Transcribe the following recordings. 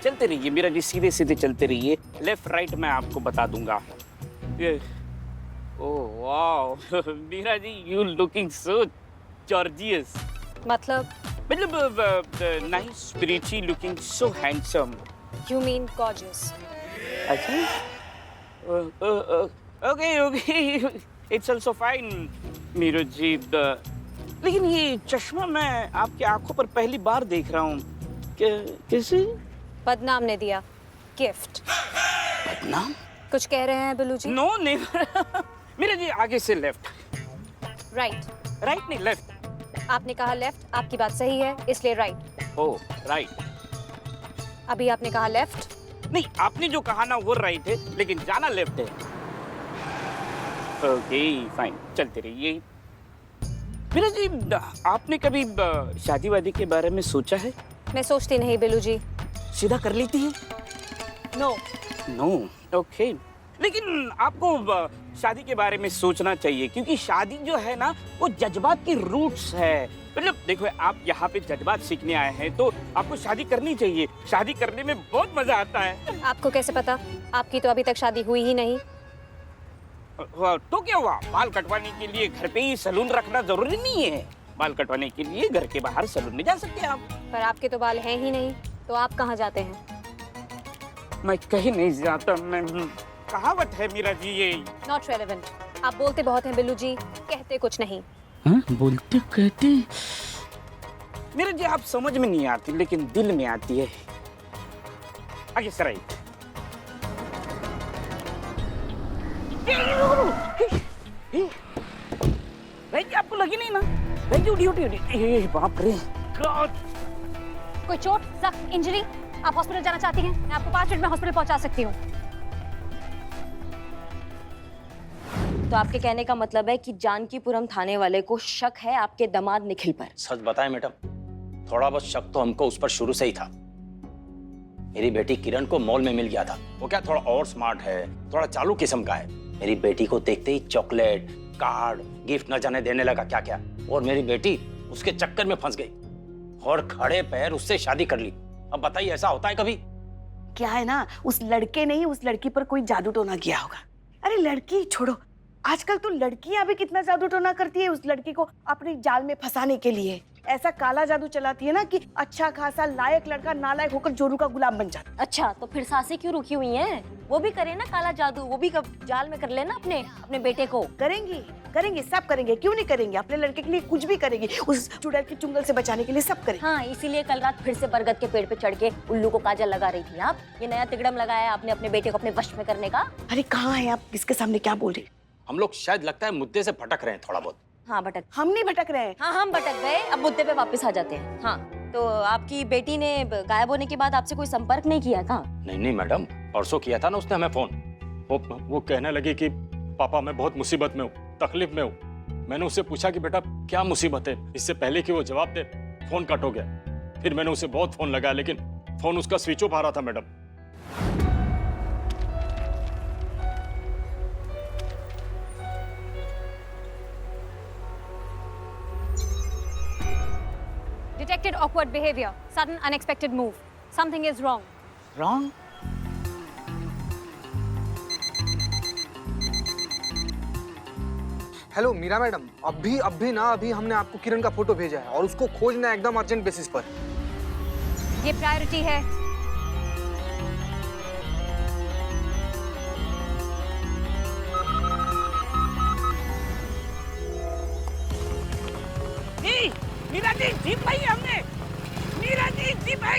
चलते रहिए मीरा जी, सीधे सीधे चलते रहिए, लेफ्ट राइट मैं आपको बता दूंगा। ये oh wow Meera ji, you looking so gorgeous. मतलब? मतलब nice, pretty looking, so handsome. You mean gorgeous? अच्छा, okay okay, it's also fine Meera ji. लेकिन ये चश्मा मैं आपकी आंखों पर पहली बार देख रहा हूँ। कैसे? बदनाम ने दिया, गिफ्ट। बदनाम? कुछ कह रहे हैं बिल्लू जी? नो नेवर मीरा जी, आगे से लेफ्ट। राइट। राइट नहीं, लेफ्ट। आपने कहा लेफ्ट, आपकी बात सही है, इसलिए राइट। Oh right. अभी आपने कहा लेफ्ट। नहीं, आपने जो कहा ना वो राइट है, लेकिन जाना लेफ्ट है। ओके फाइन, चलते रहिए। मीरा जी, आपने कभी शादी वादी के बारे में सोचा है? मैं सोचती नहीं बिल्लू जी। सीधा कर लेती है? नो। No, okay. लेकिन आपको शादी के बारे में सोचना चाहिए, क्योंकि शादी जो है ना वो जज्बात की रूट्स है। मतलब देखो, आप यहाँ पे जज्बात सीखने आए हैं तो आपको शादी करनी चाहिए। शादी करने में बहुत मजा आता है। आपको कैसे पता? आपकी तो अभी तक शादी हुई ही नहीं। तो क्या हुआ, बाल कटवाने के लिए घर पे ही सैलून रखना जरूरी नहीं है। बाल कटवाने के लिए घर के बाहर सैलून में जा सकते हैं आप। पर आपके तो बाल हैं ही नहीं, तो आप कहाँ जाते हैं? मैं कहीं नहीं जाता। मैं कहावत है मीरा जी ये। Not relevant. आप बोलते बहुत हैं बिल्लू जी, कहते कुछ नहीं। हाँ, बोलते कहते मीरा जी आप समझ में नहीं आती, लेकिन दिल में आती है। आगे से राइट। आपको लगी नहीं ना? उठी उठी उठी, बाप रे गॉड। कोई चोट, सख्त इंजरी? आप हॉस्पिटल जाना चाहती हैं? मैं आपको 5 मिनट में हॉस्पिटल पहुंचा सकती हूँ। तो आपके कहने का मतलब है कि जानकीपुरम थाने वाले को शक है आपके दामाद निखिल पर? सच बताएं मैडम, थोड़ा बहुत शक तो हमको उस पर शुरू से ही था। मेरी बेटी किरण को मॉल में मिल गया था। वो क्या थोड़ा और स्मार्ट है, थोड़ा चालू किस्म का है। मेरी बेटी को देखते ही चॉकलेट, कार्ड, गिफ्ट न जाने देने लगा क्या क्या, और मेरी बेटी उसके चक्कर में फंस गई और खड़े पैर उससे शादी कर ली। अब बताइए, ऐसा होता है कभी? क्या है ना, उस लड़के ने ही उस लड़की पर कोई जादू टोना किया होगा। अरे लड़की छोड़ो, आजकल तो लड़कियां भी कितना जादू टोना करती है उस लड़की को अपने जाल में फंसाने के लिए। ऐसा काला जादू चलाती है ना कि अच्छा खासा लायक लड़का नालायक होकर जोरू का गुलाम बन जाता। अच्छा, तो फिर सासें क्यों रुकी हुई हैं? वो भी करे ना काला जादू, वो भी जाल में कर लेना अपने बेटे को। करेंगी करेंगे, सब करेंगे, क्यों नहीं करेंगे? अपने लड़के के लिए कुछ भी करेंगी, उस चुड़ैल की चुंगल से बचाने के लिए सब करेंगे। हाँ, इसीलिए कल रात फिर से बरगद के पेड़ पे चढ़ के उल्लू को काजल लगा रही थी आप। ये नया तिगड़म लगाया आपने अपने बेटे को अपने वश में करने का। अरे कहाँ है आप, किसके सामने क्या बोल रहे? हम लोग शायद लगता है मुद्दे से भटक रहे हैं थोड़ा बहुत। हाँ भटक। हम नहीं भटक रहे हैं। हाँ हम भटक गए, अब मुद्दे पे वापस आ जाते हैं। हाँ, तो आपकी बेटी ने गायब होने के बाद आपसे कोई संपर्क नहीं किया था? नहीं मैडम, परसों किया था ना उसने हमें फोन। वो कहने लगी कि पापा मैं बहुत मुसीबत में हूँ, तकलीफ में हूँ। मैंने उससे पूछा कि बेटा क्या मुसीबत है, इससे पहले कि वो जवाब दे फोन कट हो गया। फिर मैंने उसे बहुत फोन लगाया, लेकिन फोन उसका स्विच ऑफ आ रहा था madam. Detected awkward behavior, sudden unexpected move. Something is wrong. Wrong? Hello Meera madam, अभी हमने आपको किरण का फोटो भेजा है और उसको खोजना है एकदम अर्जेंट बेसिस पर। ये प्रायोरिटी है। मीरा जी जीप पाई है हमने। मीरा जी जीप है।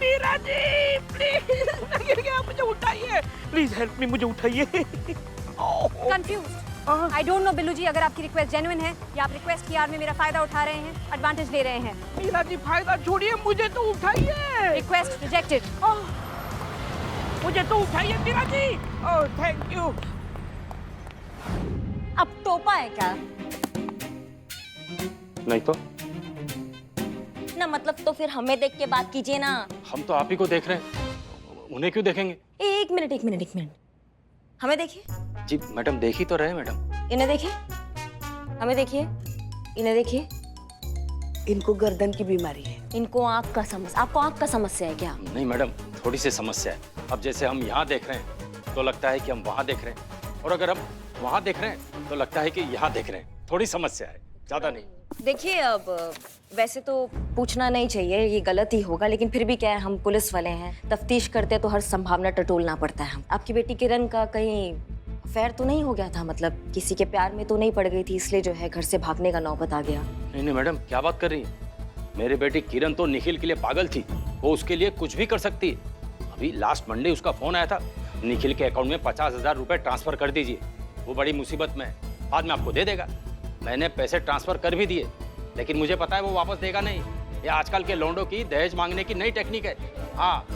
मीरा जी प्लीज, मैं गिर गया, मुझे उठाइए प्लीज, हेल्प मी, मुझे उठाइए। Confused. I don't know Billu ji, अगर आपकी रिक्वेस्ट जेन्युइन है या आप रिक्वेस्ट की आड़ में मेरा फायदा उठा रहे हैं, एडवांटेज ले रहे हैं। मीरा जी फायदा छोड़िए, मुझे तो उठाइए। Request rejected. मुझे तो उठाइए Meera ji. Oh thank you. अब टोपा है क्या? नहीं तो ना मतलब तो फिर हमें देख के बात कीजिए ना। हम तो आप ही को देख रहे हैं, उन्हें क्यों देखेंगे? एक मिनट, हमें देखिए। जी मैडम, देख ही तो रहे मैडम। इन्हें देखिए, हमें देखिए, इन्हें देखिए। इनको गर्दन की बीमारी है। इनको आँख का समस्या, आपको आँख का समस्या है क्या? नहीं मैडम, थोड़ी सी समस्या है। अब जैसे हम यहाँ देख रहे हैं तो लगता है कि हम वहाँ देख रहे हैं, और अगर हम वहाँ देख रहे हैं तो लगता है कि यहाँ देख रहे हैं। थोड़ी समस्या है, ज्यादा नहीं। देखिए, अब वैसे तो पूछना नहीं चाहिए, ये गलत ही होगा, लेकिन फिर भी क्या है, हम पुलिस वाले हैं, तफ्तीश करते हैं तो हर संभावना टटोलना पड़ता है। आपकी बेटी किरण का कहीं अफेयर तो नहीं हो गया था? मतलब किसी के प्यार में तो नहीं पड़ गई थी इसलिए जो है घर से भागने का नौबत आ गया? नहीं नहीं मैडम, क्या बात कर रही है? मेरी बेटी किरण तो निखिल के लिए पागल थी, वो उसके लिए कुछ भी कर सकती है। अभी लास्ट मंडे उसका फोन आया था, निखिल के अकाउंट में 50,000 रुपए ट्रांसफर कर दीजिए, वो बड़ी मुसीबत में है, बाद में आपको दे देगा। मैंने पैसे ट्रांसफर कर भी दिए, लेकिन मुझे पता है वो वापस देगा नहीं। ये आजकल के लौंडों की दहेज मांगने की नई टेक्निक है। हाँ,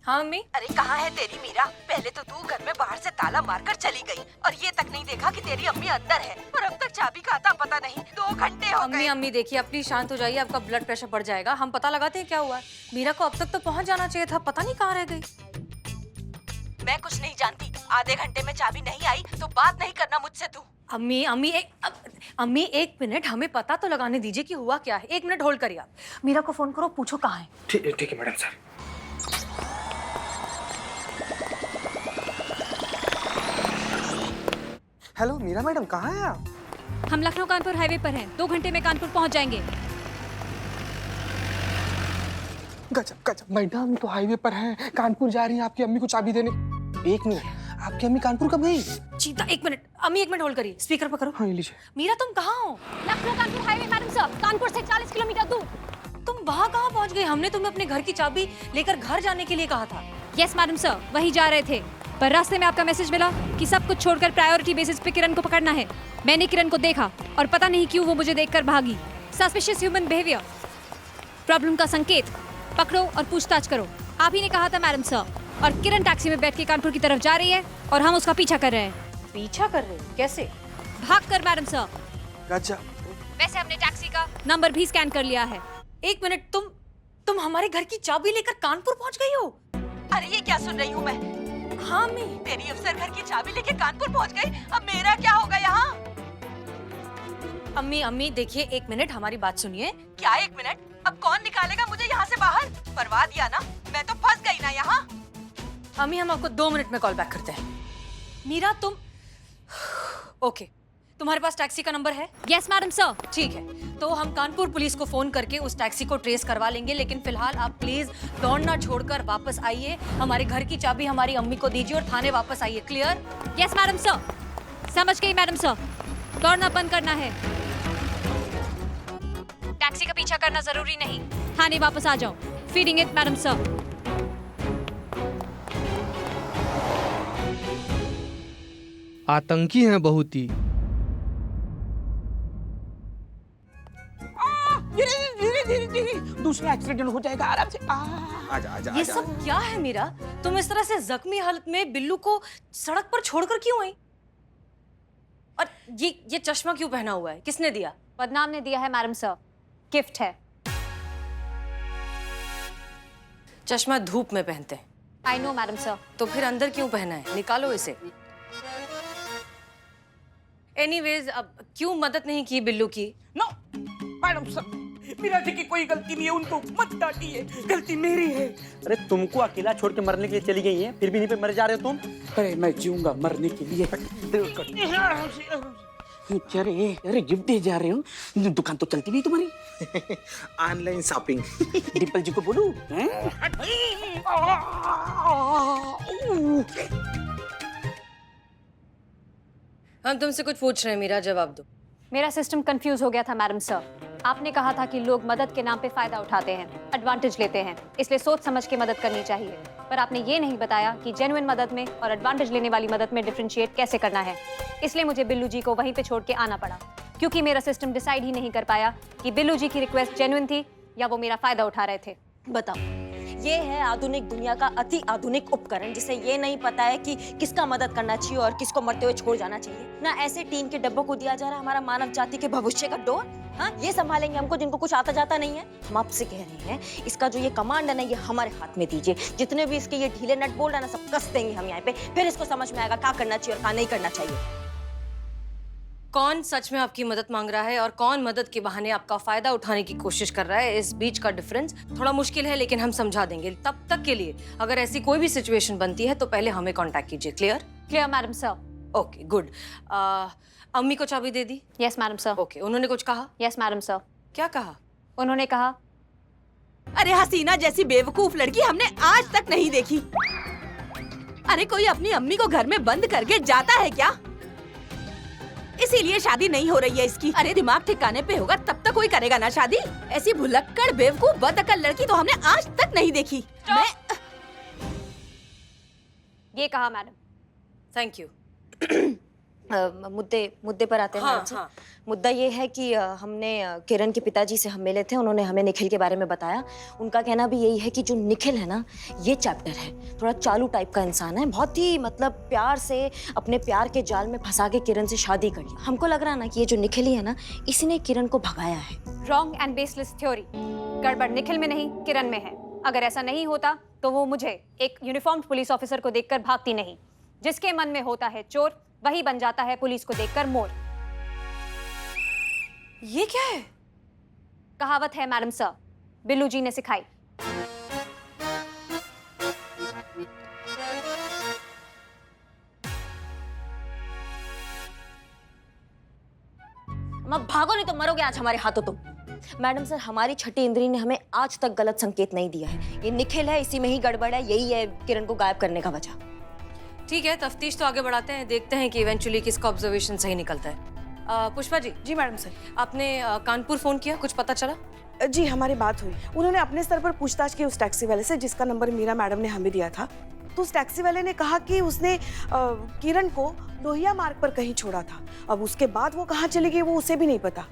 हाँ मम्मी। अरे कहाँ है तेरी मीरा? पहले तो तू घर में बाहर से ताला मारकर चली गई और ये तक नहीं देखा कि तेरी अम्मी अंदर है, और अब तक चाबी का आता पता नहीं। 2 घंटे हो अम्मी गए। अम्मी देखिए, आप प्लीज शांत हो जाइए, आपका ब्लड प्रेशर बढ़ जाएगा। हम पता लगाते हैं क्या हुआ है। मीरा को अब तक तो पहुंच जाना चाहिए था, पता नहीं कहाँ रह गई। मैं कुछ नहीं जानती, आधे घंटे में चाबी नहीं आई तो बात नहीं करना मुझसे तू। अम्मी एक मिनट, हमें पता तो लगाने दीजिए कि हुआ क्या है। 1 मिनट होल्ड करिए आप। मीरा को फोन करो, पूछो कहाँ है। ठीक है madam sir. Hello Meera madam, कहाँ हैं आप? हम लखनऊ कानपुर हाईवे पर हैं। 2 घंटे में कानपुर पहुंच जाएंगे। गजब मैडम, तो हाईवे पर हैं, कानपुर जा रही हैं आपकी अम्मी को चाबी देने। 1 मिनट, आपकी अम्मी कानपुर कब गई? चीता 1 मिनट, अम्मी 1 मिनट होल्ड करिए, स्पीकर पर करो। हाँ ये लीजिए। मीरा तुम कहाँ हो? लखनऊ कानपुर हाईवे मैडम साहब, कानपुर से 40 किलोमीटर दूर। तुम वहाँ कहाँ पहुँच गई? हमने तुम्हें अपने घर की चाबी लेकर घर जाने के लिए कहा था। यस मैडम सर, वही जा रहे थे, पर रास्ते में आपका मैसेज मिला कि सब कुछ छोड़कर प्रायोरिटी बेसिस पे किरण को पकड़ना है। मैंने किरण को देखा और पता नहीं क्यों वो मुझे देखकर भागी। सस्पिशियस ह्यूमन बिहेवियर, प्रॉब्लम का संकेत। पकड़ो और पूछताछ करो। आप ही ने कहा था मैडम सर। और किरण टैक्सी में बैठ के कानपुर की तरफ जा रही है और हम उसका पीछा कर रहे हैं। पीछा कर रहे हो? कैसे? भाग कर मैडम सर। गजब। वैसे हमने टैक्सी का नंबर भी स्कैन कर लिया है। 1 मिनट, तुम हमारे घर की चाबी लेकर कानपुर पहुँच गई हो? अरे ये क्या सुन रही हूँ मैं? हाँ अम्मी। तेरी अफसर घर की चाबी लेके कानपुर पहुँच गई, अब मेरा क्या होगा यहाँ? अम्मी देखिए, 1 मिनट हमारी बात सुनिए। क्या 1 मिनट? अब कौन निकालेगा मुझे यहाँ से बाहर? करवा दिया ना, मैं तो फंस गई ना यहाँ। अम्मी हम आपको 2 मिनट में कॉल बैक करते हैं। मीरा तुम ओके, तुम्हारे पास टैक्सी का नंबर है? Yes madam sir. ठीक है, तो हम कानपुर पुलिस को फोन करके उस टैक्सी को ट्रेस करवा लेंगे, लेकिन फिलहाल आप प्लीज दौड़ना छोड़कर वापस आइए। हमारे घर की चाबी हमारी अम्मी को दीजिए और थाने वापस आइए। क्लियर? Yes madam sir. समझ गई मैडम सर। दौड़ना बंद करना है। टैक्सी का पीछा करना जरूरी नहीं। थाने वापस आ जाओ। Feeding it madam sir. आतंकी हैं बहुत ही। धीरे दूसरा एक्सीडेंट हो जाएगा, आराम से। आजा। ये सब क्या है मीरा? तुम इस तरह से जख्मी हालत में बिल्लू को सड़क पर छोड़कर क्यों आई? और ये चश्मा क्यों पहना हुआ है? किसने दिया? बदनाम ने दिया है मैडम सर। गिफ्ट है। चश्मा धूप में पहनते हैं। I know madam sir. तो फिर अंदर क्यों पहना है? निकालो इसे। एनीवेज, अब क्यों मदद नहीं की बिल्लू की? No madam sir, Meera ji की कोई गलती नहीं है, उनको मत डांटिए, गलती मेरी है। अरे तुमको अकेला छोड़ के मरने के लिए चली गई हैं, फिर भी नहीं पे मर जा रहे हो तुम। अरे मैं जीऊंगा मरने के लिए। अरे गिफ्ट दे जा रहे हो, दुकान तो चलती नहीं तुम्हारी। Online shopping. डिम्पल जी को बोलूं? हम तुमसे कुछ पूछ रहे हैं मीरा, जवाब दो। मेरा सिस्टम कंफ्यूज हो गया था मैडम सर। आपने कहा था कि लोग मदद के नाम पे फायदा उठाते हैं, एडवांटेज लेते हैं, इसलिए सोच समझ के मदद करनी चाहिए। पर आपने ये नहीं बताया कि जेन्युइन मदद में और एडवांटेज लेने वाली मदद में डिफरेंशिएट कैसे करना है। इसलिए मुझे बिल्लू जी को वहीं पे छोड़ के आना पड़ा, क्योंकि मेरा सिस्टम डिसाइड ही नहीं कर पाया कि बिल्लू जी की रिक्वेस्ट जेन्युइन थी या वो मेरा फायदा उठा रहे थे। बताओ, ये है आधुनिक दुनिया का अति आधुनिक उपकरण, जिसे ये नहीं पता है कि किसका मदद करना चाहिए और किसको मरते हुए छोड़ जाना चाहिए। ना ऐसे टीम के डब्बों को दिया जा रहा हमारा मानव जाति के भविष्य का डोर। हाँ, ये संभालेंगे हमको जिनको कुछ आता जाता नहीं है। हम आपसे कह रहे हैं इसका जो ये कमांड है ना, ये हमारे हाथ में दीजिए। जितने भी इसके ये ढीले नट बोल्ट है ना, सब कस देंगे हम यहाँ पे, फिर इसको समझ में आएगा क्या करना चाहिए और क्या नहीं करना चाहिए। कौन सच में आपकी मदद मांग रहा है और कौन मदद के बहाने आपका फायदा उठाने की कोशिश कर रहा है, इस बीच का डिफरेंस थोड़ा मुश्किल है, लेकिन हम समझा देंगे। तब तक के लिए अगर ऐसी कोई भी सिचुएशन बनती है तो पहले हमें कांटेक्ट कीजिए। Clear? Clear madam sir. Okay, good. अम्मी को चाबी दे दी? Yes madam sir. ओके, उन्होंने कुछ कहा? Yes madam sir. क्या कहा? उन्होंने कहा, अरे हसीना जैसी बेवकूफ लड़की हमने आज तक नहीं देखी। अरे कोई अपनी अम्मी को घर में बंद करके जाता है क्या? इसीलिए शादी नहीं हो रही है इसकी। अरे दिमाग ठिकाने पे होगा तब तक कोई करेगा ना शादी। ऐसी भुलक्कड़ बेवकूफ बदअकल लड़की तो हमने आज तक नहीं देखी। मैं ये कहा मैडम। Thank you. मुद्दे पर आते हैं हाँ, मैडम सर। हाँ। मुद्दा ये है कि हमने किरण के पिताजी से हम मिले थे, उन्होंने हमें निखिल के बारे में बताया। उनका कहना भी यही है कि जो निखिल है ना, ये चैप्टर है, थोड़ा चालू टाइप का इंसान है, बहुत ही मतलब प्यार से अपने प्यार के जाल में फंसा के किरण से शादी कर ली। हमको लग रहा है ना कि ये जो निखिल ही है ना, इसी ने किरण को भगाया है। Wrong and baseless theory. गड़बड़ निखिल में नहीं, किरण में है। अगर ऐसा नहीं होता तो वो मुझे एक यूनिफॉर्म्ड पुलिस ऑफिसर को देखकर भागती नहीं। जिसके मन में होता है चोर, वही बन जाता है पुलिस को देखकर मोर। ये क्या है? कहावत है मैडम सर, बिल्लू जी ने सिखाई। अब भागो नहीं तो मरोगे आज हमारे हाथों तुम। मैडम सर, हमारी छठी इंद्री ने हमें आज तक गलत संकेत नहीं दिया है। ये निखिल है, इसी में ही गड़बड़ है, यही है किरण को गायब करने का वजह। ठीक है, तफ्तीश तो आगे बढ़ाते हैं, देखते हैं कि इवेंचुअली किसका ऑब्जर्वेशन सही निकलता है। पुष्पा जी। जी मैडम सर। आपने कानपुर फोन किया, कुछ पता चला? जी हमारी बात हुई, उन्होंने अपने स्तर पर पूछताछ की उस टैक्सी वाले से जिसका नंबर मीरा मैडम ने हमें दिया था। तो उस टैक्सी वाले ने कहा कि उसने किरण को लोहिया मार्ग पर कहीं छोड़ा था। अब उसके बाद वो कहाँ चली गई वो उसे भी नहीं पता।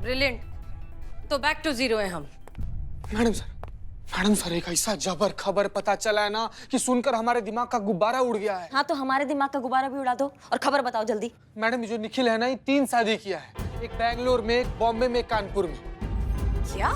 ब्रिलियंट। तो बैक टू जीरो है हम। मैडम सर, एक ऐसा जबर खबर पता चला है ना कि सुनकर हमारे दिमाग का गुब्बारा उड़ गया है। हाँ, तो हमारे दिमाग का गुब्बारा भी उड़ा दो और खबर बताओ जल्दी। मैडम, ये जो निखिल है ना, ये 3 शादी किया है, एक बेंगलोर में, एक बॉम्बे में, एक कानपुर में। क्या?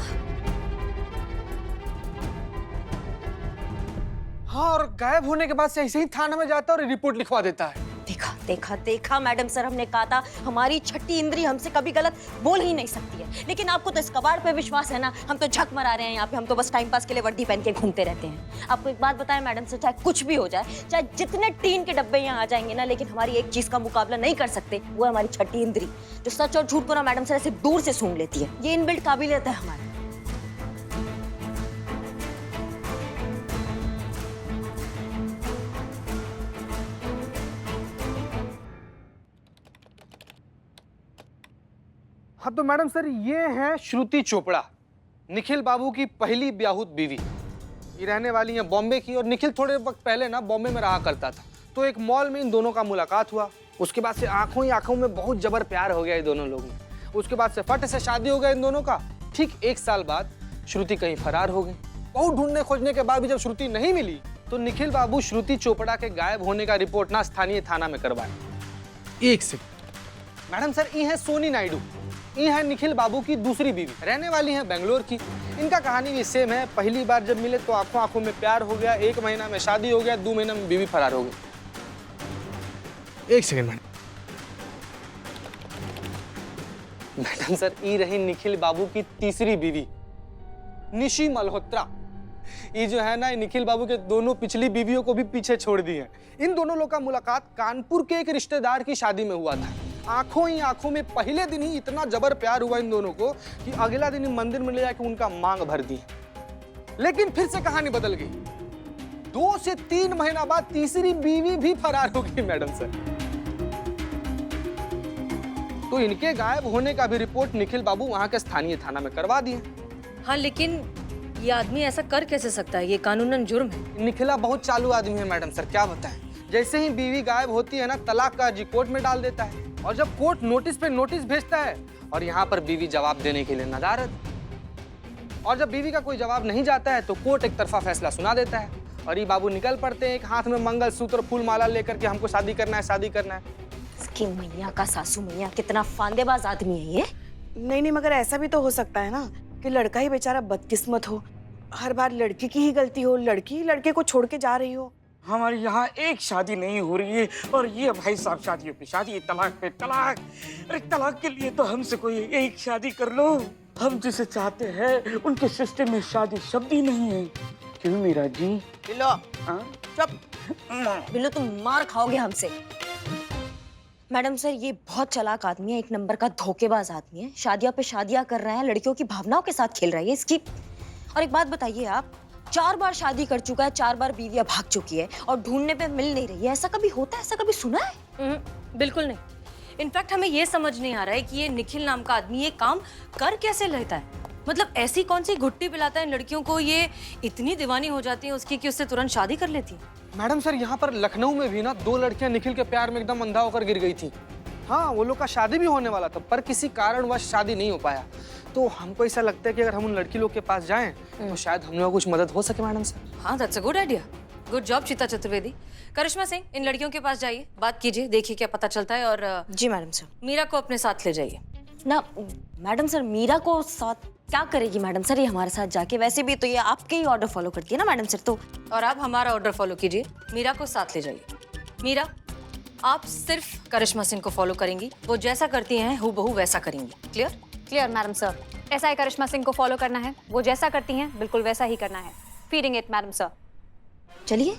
हाँ, और गायब होने के बाद से ऐसे ही थाना में जाता है और रिपोर्ट लिखवा देता है। देखा देखा देखा मैडम सर, हमने कहा था हमारी छठी इंद्री हमसे कभी गलत बोल ही नहीं सकती है। लेकिन आपको तो इस कबाड़ पे विश्वास है ना, हम तो झक मरा रहे हैं यहाँ पे। हम तो बस टाइम पास के लिए वर्दी पहन के घूमते रहते हैं। आपको एक बात बताएं मैडम सर, चाहे कुछ भी हो जाए, चाहे जितने टीन के डब्बे यहाँ आ जाएंगे ना, लेकिन हमारी एक चीज का मुकाबला नहीं कर सकते, वो है हमारी छठी इंद्री, जो सच और झूठ को ना मैडम सर ऐसे दूर से सूंघ लेती है। ये इनबिल्ट काबिलियत है हमारी। हाँ तो मैडम सर, ये है श्रुति चोपड़ा, निखिल बाबू की पहली ब्याहुत बीवी। ये रहने वाली है बॉम्बे की, और निखिल थोड़े वक्त पहले ना बॉम्बे में रहा करता था। तो एक मॉल में इन दोनों का मुलाकात हुआ। उसके बाद से आंखों ही आंखों में बहुत जबर प्यार हो गया इन दोनों लोगों में। उसके बाद से फट से शादी हो गया इन दोनों का। ठीक 1 साल बाद श्रुति कहीं फरार हो गई। बहुत ढूंढने खोजने के बाद भी जब श्रुति नहीं मिली तो निखिल बाबू श्रुति चोपड़ा के गायब होने का रिपोर्ट ना स्थानीय थाना में करवाए। 1 सेकंड मैडम सर, ये है सोनी नायडू, ये है निखिल बाबू की दूसरी बीवी, रहने वाली है बेंगलोर की। इनका कहानी भी सेम है। पहली बार जब मिले तो आंखों आंखों में प्यार हो गया, 1 महीना में शादी हो गया, 2 महीना में बीवी फरार हो गई। 1 सेकंड मैडम सर, ये रही निखिल बाबू की तीसरी बीवी निशी मल्होत्रा। ये जो है ना, निखिल बाबू के दोनों पिछली बीवियों को भी पीछे छोड़ दी है। इन दोनों लोग का मुलाकात कानपुर के एक रिश्तेदार की शादी में हुआ था। आंखों ही आंखों में पहले दिन ही इतना जबर प्यार हुआ इन दोनों को कि अगला दिन मंदिर में ले जाकर उनका मांग भर दी। लेकिन फिर से कहानी बदल गई। 2 से 3 महीना बाद तीसरी बीवी भी फरार हो गई मैडम सर। तो इनके गायब होने का भी रिपोर्ट निखिल बाबू वहां के स्थानीय थाना में करवा दिए। हाँ, लेकिन ये आदमी ऐसा कर कैसे सकता है? ये कानूनन जुर्म है। निखिला बहुत चालू आदमी है मैडम सर, क्या बताएं। जैसे ही बीवी गायब होती है ना, तलाक का अर्जी कोर्ट में डाल देता है, और जब कोर्ट नोटिस पे नोटिस भेजता है और यहाँ पर बीवी जवाब देने के लिए नदारद। और जब बीवी का कोई जवाब नहीं जाता है तो कोर्ट एक तरफा फैसला सुना देता है और ये बाबू निकल पड़ते हैं, एक हाथ में मंगलसूत्र फूल माला लेकर के, हमको शादी करना है, शादी करना है। इसकी मैया का सासू मैया, कितना फांदेबाज आदमी है ये। नहीं नहीं, मगर ऐसा भी तो हो सकता है ना कि लड़का ही बेचारा बदकिस्मत हो, हर बार लड़की की ही गलती हो, लड़की लड़के को छोड़ के जा रही हो। हमारे यहाँ एक शादी नहीं हो रही है और ये भाई साहब शादियों पे शादी, तलाक पे तलाक। अरे तलाक के लिए तो हमसे कोई एक शादी कर लो। हम जिसे चाहते हैं उनके सिस्टम में शादी शब्द ही नहीं है। क्यों मीरा जी? बिल्लो, हाँ? चुप। बिल्लो तुम मार खाओगे हमसे। मैडम सर, ये बहुत चालाक आदमी है, एक नंबर का धोखेबाज आदमी है। शादियां पे शादियां कर रहा है, लड़कियों की भावनाओं के साथ खेल रहा है इसकी। और एक बात बताइए, आप 4 बार शादी कर चुका है, 4 बार बीवियां भाग चुकी है और ढूंढने पे मिल नहीं रही है। ऐसा कभी होता है? ऐसा कभी सुना है? बिल्कुल नहीं। इनफैक्ट हमें ये समझ नहीं आ रहा है कि ये निखिल नाम का आदमी ये काम कर कैसे लेता है। मतलब ऐसी कौन सी घुट्टी पिलाता है इन लड़कियों को, ये इतनी दीवानी हो जाती है उसकी कि उससे तुरंत शादी कर लेती है। मैडम सर, यहाँ पर लखनऊ में भी ना 2 लड़कियां निखिल के प्यार में एकदम अंधा होकर गिर गई थी। हाँ, वो लोग का शादी भी होने वाला था, पर किसी कारणवश शादी नहीं हो पाया। तो हमको ऐसा लगता है कि अगर हम उन लड़की लोग के पास जाएं तो शायद हम लोग को कुछ मदद हो सके मैडम सर। हाँ, that's a good idea. Good job चिता चतुर्वेदी। करिश्मा सिंह, इन लड़कियों के पास जाइए, बात कीजिए, देखिए क्या पता चलता है। और जी मैडम सर। मीरा को अपने साथ ले जाइए। ना मैडम सर, मीरा को साथ क्या करेगी मैडम सर ये हमारे साथ जाके? वैसे भी तो ये आपके ही ऑर्डर फॉलो करती है ना मैडम सर। तो और आप हमारा ऑर्डर फॉलो कीजिए, मीरा को साथ ले जाइए। मीरा, आप सिर्फ करिश्मा सिंह को फॉलो करेंगी, वो जैसा करती हैं हूबहू वैसा करेंगी। क्लियर? Clear madam sir. ऐसा ही करिश्मा सिंह को फॉलो करना है, वो जैसा करती हैं बिल्कुल वैसा ही करना है। Feeding it madam sir. चलिए।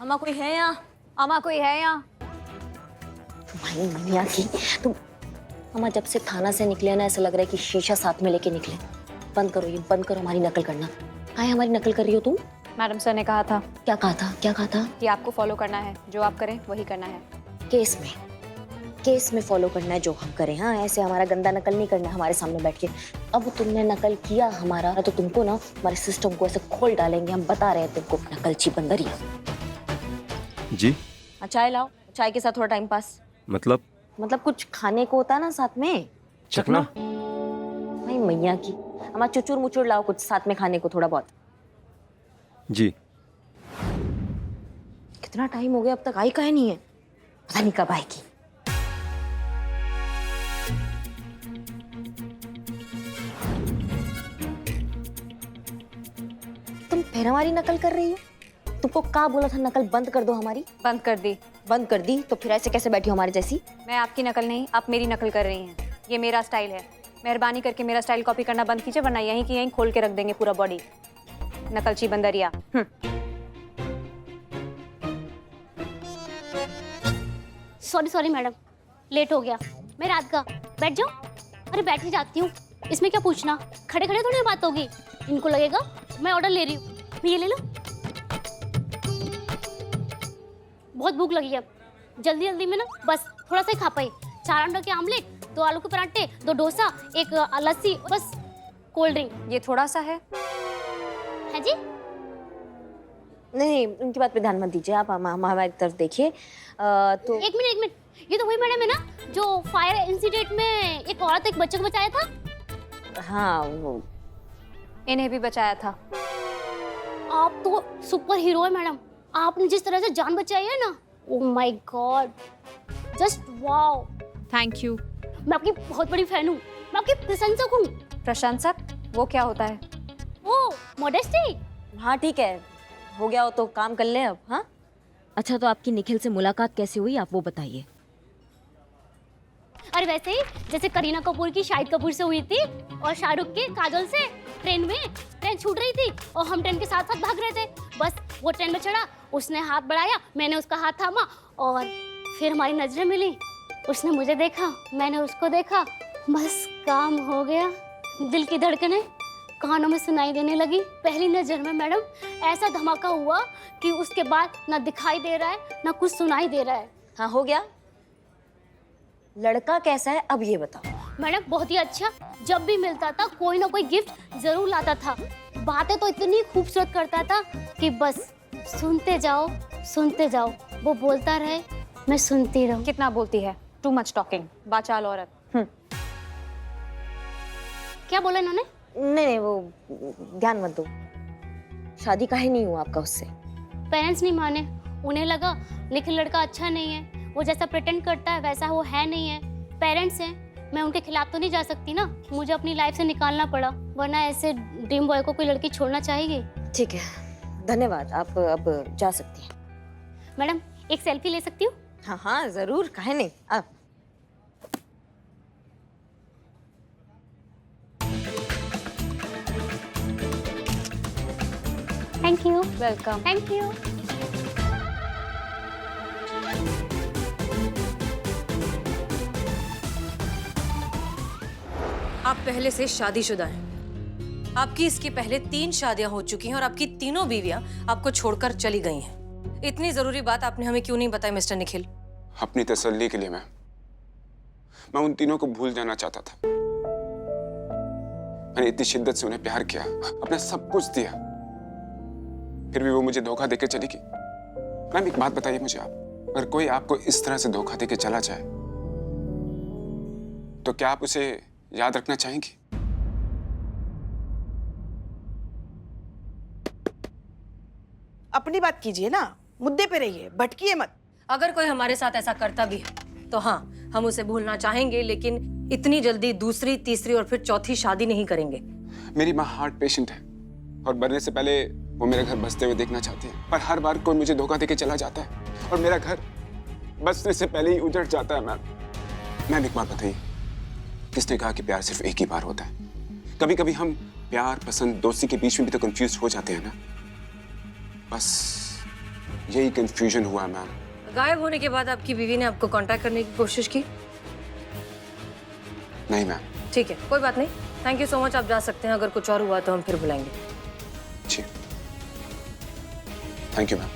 अम्मा कोई है यहाँ? अम्मा कोई है यहाँ? तुम्हारी मम्मिया की तुम। अम्मा, जब से थाना से निकले ना ऐसा लग रहा है कि शीशा साथ में लेके निकले। बंद करो ये, बंद करो हमारी नकल करना। काहे हमारी नकल कर रही हो तुम? मैडम सर ने कहा था। क्या कहा था? क्या कहा था? कि आपको फॉलो करना है, जो आप करें वही करना है। केस में फॉलो करना है जो हम करें। हाँ, ऐसे हमारा गंदा नकल नहीं करना है हमारे सामने बैठ के। अब तुमने नकल किया हमारा तो तुमको ना हमारे सिस्टम को ऐसे खोल डालेंगे। हम बता रहे हैं तुमको, नकलची बंदरिया। जी? चाय लाओ, चाय के साथ थोड़ा टाइम पास। मतलब कुछ खाने को होता है ना साथ में। चखना? भाई मैया की, हमारा चुचुर मुचुर लाओ कुछ साथ में खाने को, थोड़ा बहुत। जी। कितना टाइम हो गया अब तक आई काहे नहीं है? पता नहीं कब आएगी। तुम फिर हमारी नकल कर रही हो? तुमको क्या बोला था नकल बंद कर दो हमारी? बंद कर दी। बंद कर दी तो फिर ऐसे कैसे बैठी हो हमारे जैसी? मैं आपकी नकल नहीं, आप मेरी नकल कर रही हैं। ये मेरा स्टाइल है, मेहरबानी करके मेरा स्टाइल कॉपी करना बंद कीजिए, वरना यहीं की यहीं खोल के रख देंगे पूरा बॉडी। नकलची बंदरिया। सॉरी मैडम, लेट हो गया। मैं रात का बैठ जाऊँ? अरे बैठ ही जाती हूँ, इसमें क्या पूछना, खड़े खड़े थोड़ी बात होगी। इनको लगेगा मैं ऑर्डर ले रही हूँ। ये ले लो। बहुत भूख लगी है, जल्दी जल्दी में ना बस थोड़ा सा ही खा पाई। 4 अंडों के आमलेट, 2 आलू के पराठे, 2 डोसा, 1 लस्सी, बस कोल्ड ड्रिंक। ये थोड़ा सा है जी? नहीं, उनकी बात पे ध्यान मत दीजिए आप, हमारी तरफ देखिए। तो एक मिनट, ये तो वही मैडम है ना जो फायर इंसिडेंट में एक औरत एक बच्चे को बचाया था? हाँ, वो इन्हें भी बचाया था। आप तो सुपर हीरो है मैडम। आपने जिस तरह से जान बचाई है ना, oh my God, just wow. Thank you. मैं आपकी बहुत बड़ी फैन हूँ, मैं आपकी प्रशंसक हूँ। प्रशंसक? वो क्या होता है? ओह, मॉडेस्टी। हाँ ठीक है, हो गया हो तो काम कर ले अब। हाँ अच्छा, तो आपकी निखिल से मुलाकात कैसे हुई आप वो बताइए। अरे वैसे ही जैसे करीना कपूर की शाहिद कपूर से हुई थी और शाहरुख के काजोल से। ट्रेन छूट रही थी और हम ट्रेन के साथ साथ भाग रहे थे। बस वो ट्रेन में चढ़ा, उसने हाथ बढ़ाया, मैंने उसका हाथ थामा और फिर हमारी नजरें मिली। उसने मुझे देखा, मैंने उसको देखा, बस काम हो गया। दिल की धड़कनें कानों में सुनाई देने लगी। पहली नजर में मैडम ऐसा धमाका हुआ कि उसके बाद ना दिखाई दे रहा है ना कुछ सुनाई दे रहा है। हाँ हो गया। लड़का कैसा है अब ये बताओ। मैडम बहुत ही अच्छा, जब भी मिलता था कोई ना कोई गिफ्ट जरूर लाता था। बातें तो इतनी खूबसूरत करता था कि बस सुनते जाओ। वो बोलता रहे, मैं सुनती रहूं। कितना बोलती है, टू मच टॉकिंग, बाचाल औरत। क्या बोला इन्होंने? नहीं, वो ध्यान मत दो। शादी काहे नहीं हुआ आपका उससे? पेरेंट्स नहीं माने, उन्हें लगा निखिल लड़का अच्छा नहीं है, वो जैसा प्रिटेंड करता है वैसा वो है नहीं है। पेरेंट्स हैं, मैं उनके खिलाफ तो नहीं जा सकती ना, मुझे अपनी लाइफ से निकालना पड़ा, वरना ऐसे ड्रीम बॉय को कोई लड़की छोड़ना चाहेगी। ठीक है, धन्यवाद, आप अब जा सकती हैं। मैडम एक सेल्फी ले सकती हूँ? हाँ हाँ जरूर, काहे नहीं, आप। Thank you. Welcome. Thank you. आप पहले से शादीशुदा हैं। आपकी इसके पहले 3 शादियां हो चुकी हैं और आपकी तीनों बीवियां आपको छोड़कर चली गई हैं। इतनी जरूरी बात आपने हमें क्यों नहीं बताई मिस्टर निखिल? अपनी तसल्ली के लिए मैं उन तीनों को भूल जाना चाहता था। मैंने इतनी शिद्दत से उन्हें प्यार किया, अपना सब कुछ दिया, फिर भी वो मुझे धोखा देकर चली गई। मैम एक बात बताइए मुझे आप, अगर कोई आपको इस तरह से धोखा देकर चला जाए तो क्या आप उसे याद रखना चाहेंगी? अपनी बात कीजिए ना, मुद्दे पे रहिए, भटकिए मत। अगर कोई हमारे साथ ऐसा करता भी है तो हाँ, हम उसे भूलना चाहेंगे, लेकिन इतनी जल्दी दूसरी, तीसरी और फिर चौथी शादी नहीं करेंगे। मेरी माँ हार्ट पेशेंट है और मरने से पहले वो मेरे घर बसते हुए देखना चाहती है, पर हर बार कोई मुझे धोखा देके चला जाता है और मेरा घर बसने से पहले ही उजड़ जाता है। मैम एक बात बताइए, किसने कहा कि प्यार सिर्फ एक ही बार होता है? कभी कभी हम प्यार, पसंद, दोस्ती के बीच में भी तो कंफ्यूज हो जाते हैं ना। बस यही कंफ्यूजन हुआ मैम। गायब होने के बाद आपकी बीवी ने आपको कांटेक्ट करने की कोशिश की? नहीं मैम। ठीक है, कोई बात नहीं, थैंक यू सो मच, आप जा सकते हैं। अगर कुछ और हुआ तो हम फिर बुलाएंगे। जी, थैंक यू मैम।